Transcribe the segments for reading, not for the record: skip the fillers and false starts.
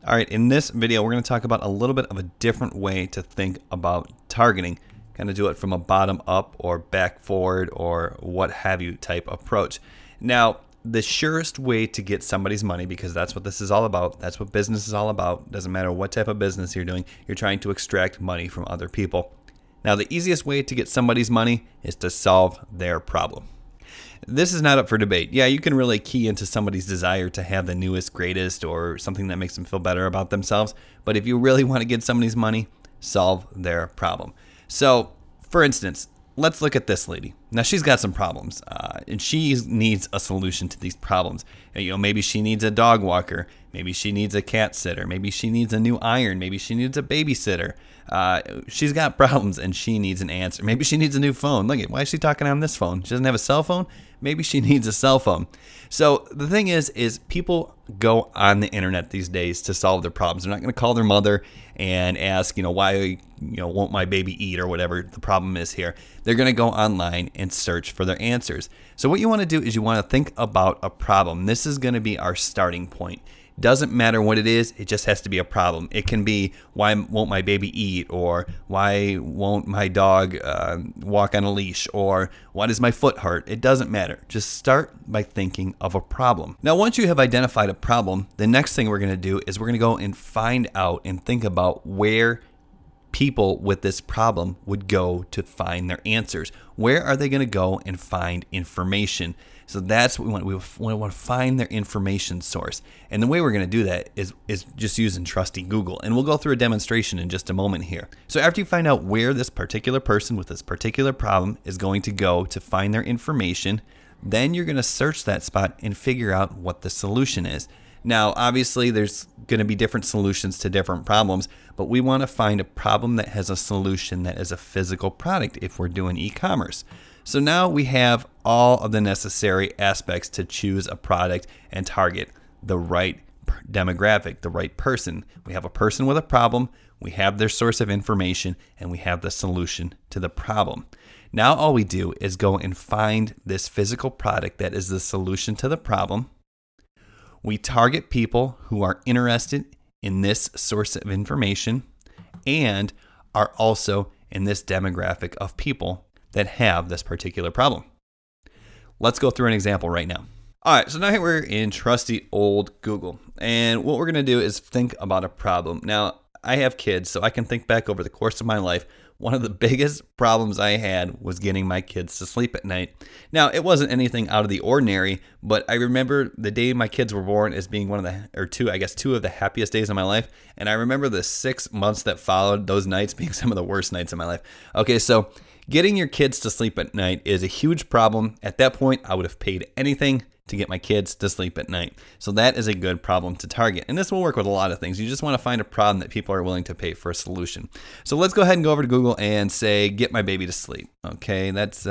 All right, in this video, we're going to talk about a little bit of a different way to think about targeting. Kind of do it from a bottom up or back forward or what have you type approach. Now, the surest way to get somebody's money, because that's what this is all about, that's what business is all about, doesn't matter what type of business you're doing, you're trying to extract money from other people. Now, the easiest way to get somebody's money is to solve their problem. This is not up for debate. Yeah, you can really key into somebody's desire to have the newest, greatest, or something that makes them feel better about themselves. But if you really want to get somebody's money, solve their problem. So, for instance, let's look at this lady. Now, she's got some problems, and she needs a solution to these problems. Maybe she needs a dog walker. Maybe she needs a cat sitter. Maybe she needs a new iron. Maybe she needs a babysitter. She's got problems, and she needs an answer. Maybe she needs a new phone. Look at, why is she talking on this phone? She doesn't have a cell phone? Maybe she needs a cell phone. So the thing is people go on the internet these days to solve their problems. They're not going to call their mother and ask, why, won't my baby eat or whatever the problem is here. They're going to go online and search for their answers. So what you want to do is you want to think about a problem. This is going to be our starting point. Doesn't matter what it is, it just has to be a problem. It can be, why won't my baby eat? Or why won't my dog walk on a leash? Or why does my foot hurt? It doesn't matter. Just start by thinking of a problem. Now, once you have identified a problem, the next thing we're going to do is we're going to go and find out and think about where people with this problem would go to find their answers. Where are they going to go and find information? So that's what we want. We want to find their information source. And the way we're going to do that is just using trusty Google. And we'll go through a demonstration in just a moment here. So after you find out where this particular person with this particular problem is going to go to find their information, then you're going to search that spot and figure out what the solution is. Now, obviously, there's going to be different solutions to different problems, but we want to find a problem that has a solution that is a physical product if we're doing e-commerce. So now we have all of the necessary aspects to choose a product and target the right demographic, the right person. We have a person with a problem, we have their source of information, and we have the solution to the problem. Now all we do is go and find this physical product that is the solution to the problem. We target people who are interested in this source of information and are also in this demographic of people that have this particular problem. Let's go through an example right now. All right, so now here we're in trusty old Google. And what we're going to do is think about a problem. Now, I have kids, so I can think back over the course of my life. One of the biggest problems I had was getting my kids to sleep at night. Now, it wasn't anything out of the ordinary, but I remember the day my kids were born as being two of the happiest days of my life. And I remember the 6 months that followed those nights being some of the worst nights of my life. Okay, so getting your kids to sleep at night is a huge problem. At that point, I would have paid anything to get my kids to sleep at night. So that is a good problem to target. And this will work with a lot of things. You just want to find a problem that people are willing to pay for a solution. So let's go ahead and go over to Google and say, get my baby to sleep. Okay, that's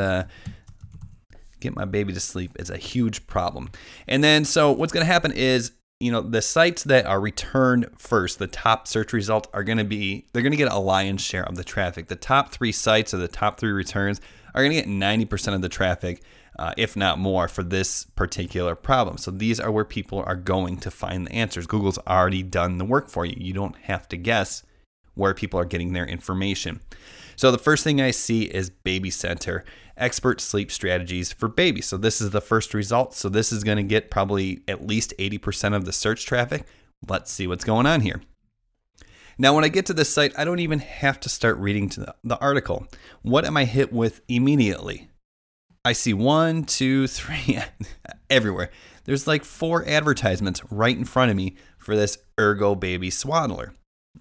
get my baby to sleep is a huge problem. And then, so what's going to happen is, the sites that are returned first, the top search results they're going to get a lion's share of the traffic. The top 3 sites or the top 3 returns are going to get 90% of the traffic, if not more, for this particular problem. So these are where people are going to find the answers. Google's already done the work for you. You don't have to guess where people are getting their information. So the first thing I see is Baby Center, expert sleep strategies for babies. So this is the first result. So this is going to get probably at least 80% of the search traffic. Let's see what's going on here. Now, when I get to this site, I don't even have to start reading to the article. What am I hit with immediately? I see 1, 2, 3 everywhere. There's like 4 advertisements right in front of me for this Ergo Baby Swaddler.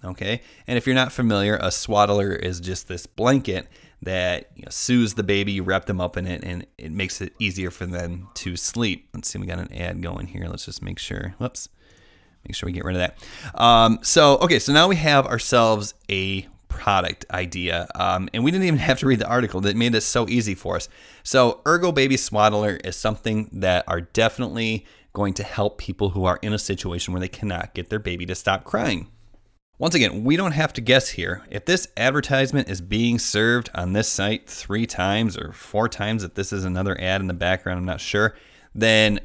Okay, and if you're not familiar, a swaddler is just this blanket that soothes the baby. You wrap them up in it, and it makes it easier for them to sleep. Let's see, we got an ad going here. Let's just make sure. Whoops, make sure we get rid of that. So now we have ourselves a product idea, and we didn't even have to read the article. That made it so easy for us. So Ergo Baby Swaddler is something that are definitely going to help people who are in a situation where they cannot get their baby to stop crying. Once again, we don't have to guess here. If this advertisement is being served on this site 3 times or 4 times, if this is another ad in the background, I'm not sure, then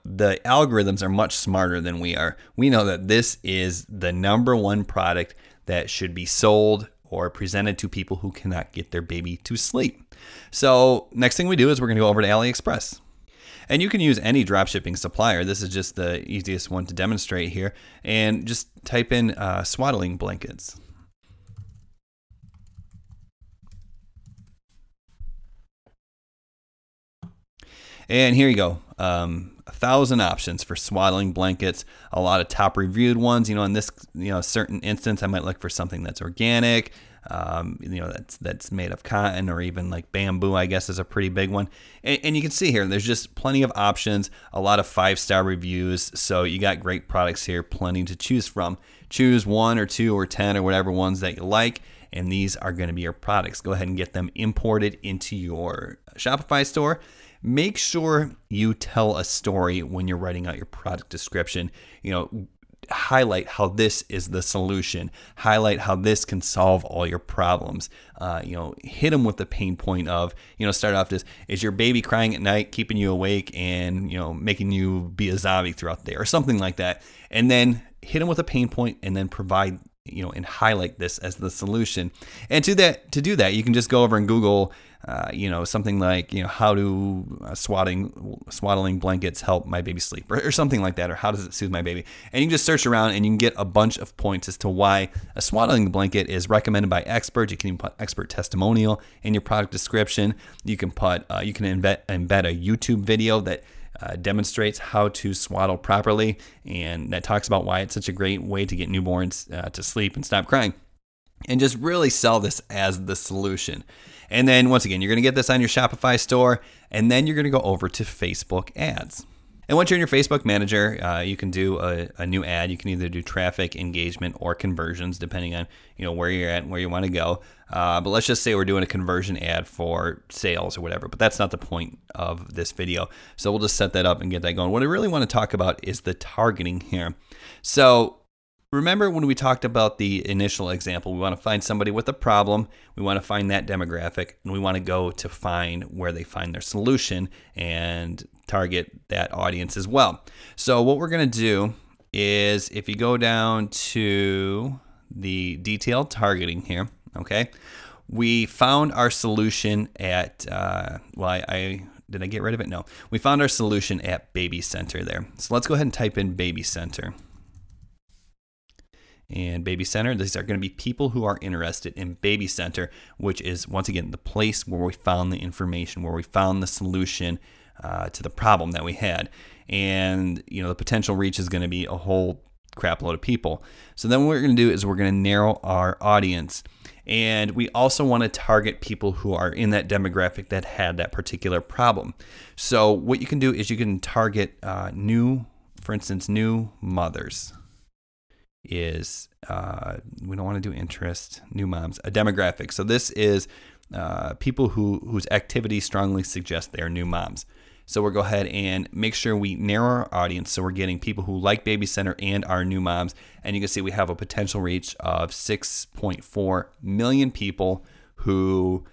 the algorithms are much smarter than we are. We know that this is the #1 product that should be sold or presented to people who cannot get their baby to sleep. So next thing we do is we're going to go over to AliExpress. And you can use any dropshipping supplier. This is just the easiest one to demonstrate here. And just type in swaddling blankets. And here you go. 1,000 options for swaddling blankets, a lot of top reviewed ones. In this certain instance, I might look for something that's organic, that's made of cotton, or even like bamboo, I guess, is a pretty big one. And you can see here, there's just plenty of options, a lot of 5-star reviews. So you got great products here, plenty to choose from. Choose 1 or 2 or 10 or whatever ones that you like, and these are going to be your products. Go ahead and get them imported into your Shopify store. Make sure you tell a story when you're writing out your product description. Highlight how this is the solution. Highlight how this can solve all your problems. Hit them with the pain point of, start off this, is your baby crying at night, keeping you awake and, making you be a zombie throughout the day or something like that. And then hit them with a pain point and then provide, and highlight this as the solution. And to do that, you can just go over and Google, something like, how do swaddling blankets help my baby sleep, or something like that, or how does it soothe my baby? And you can just search around and you can get a bunch of points as to why a swaddling blanket is recommended by experts. You can even put expert testimonial in your product description. You can embed a YouTube video that demonstrates how to swaddle properly, and that talks about why it's such a great way to get newborns to sleep and stop crying, and just really sell this as the solution. And then once again, you're going to get this on your Shopify store, and then you're going to go over to Facebook ads. And once you're in your Facebook manager, you can do a new ad. You can either do traffic, engagement, or conversions, depending on where you're at and where you want to go. But let's just say we're doing a conversion ad for sales or whatever. But that's not the point of this video. So we'll just set that up and get that going. What I really want to talk about is the targeting here. So remember when we talked about the initial example, we want to find somebody with a problem, we want to find that demographic, and we want to go to find where they find their solution and target that audience as well. So what we're going to do is, if you go down to the detailed targeting here, okay, we found our solution at, did I get rid of it? No. We found our solution at Baby Center there. So let's go ahead and type in Baby Center. And Baby Center, these are going to be people who are interested in Baby Center, which is, once again, the place where we found the information, where we found the solution to the problem that we had. And, the potential reach is going to be a whole crap load of people. So then what we're going to do is we're going to narrow our audience. And we also want to target people who are in that demographic that had that particular problem. So what you can do is you can target for instance, new mothers. Is we don't want to do interest, new moms, a demographic. So this is people whose activity strongly suggests they are new moms. So we'll go ahead and make sure we narrow our audience, so we're getting people who like Baby Center and are new moms. And you can see we have a potential reach of 6.4 million people who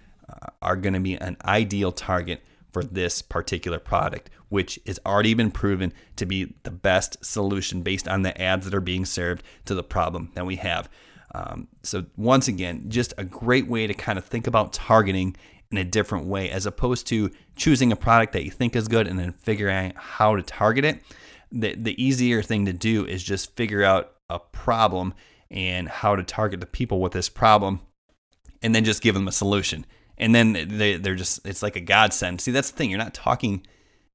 are going to be an ideal target for this particular product, which has already been proven to be the best solution based on the ads that are being served to the problem that we have. So once again, just a great way to kind of think about targeting in a different way, as opposed to choosing a product that you think is good and then figuring out how to target it. The easier thing to do is just figure out a problem and how to target the people with this problem, and then just give them a solution. And then they're just, it's like a godsend. See, that's the thing. You're not talking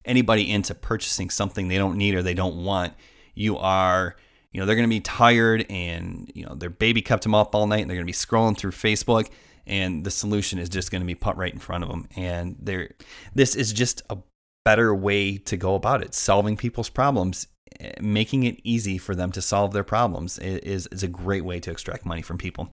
anybody into purchasing something they don't need or they don't want. You are, they're going to be tired, and, their baby kept them up all night, and they're going to be scrolling through Facebook, and the solution is just going to be put right in front of them. And this is just a better way to go about it. Solving people's problems, making it easy for them to solve their problems is a great way to extract money from people.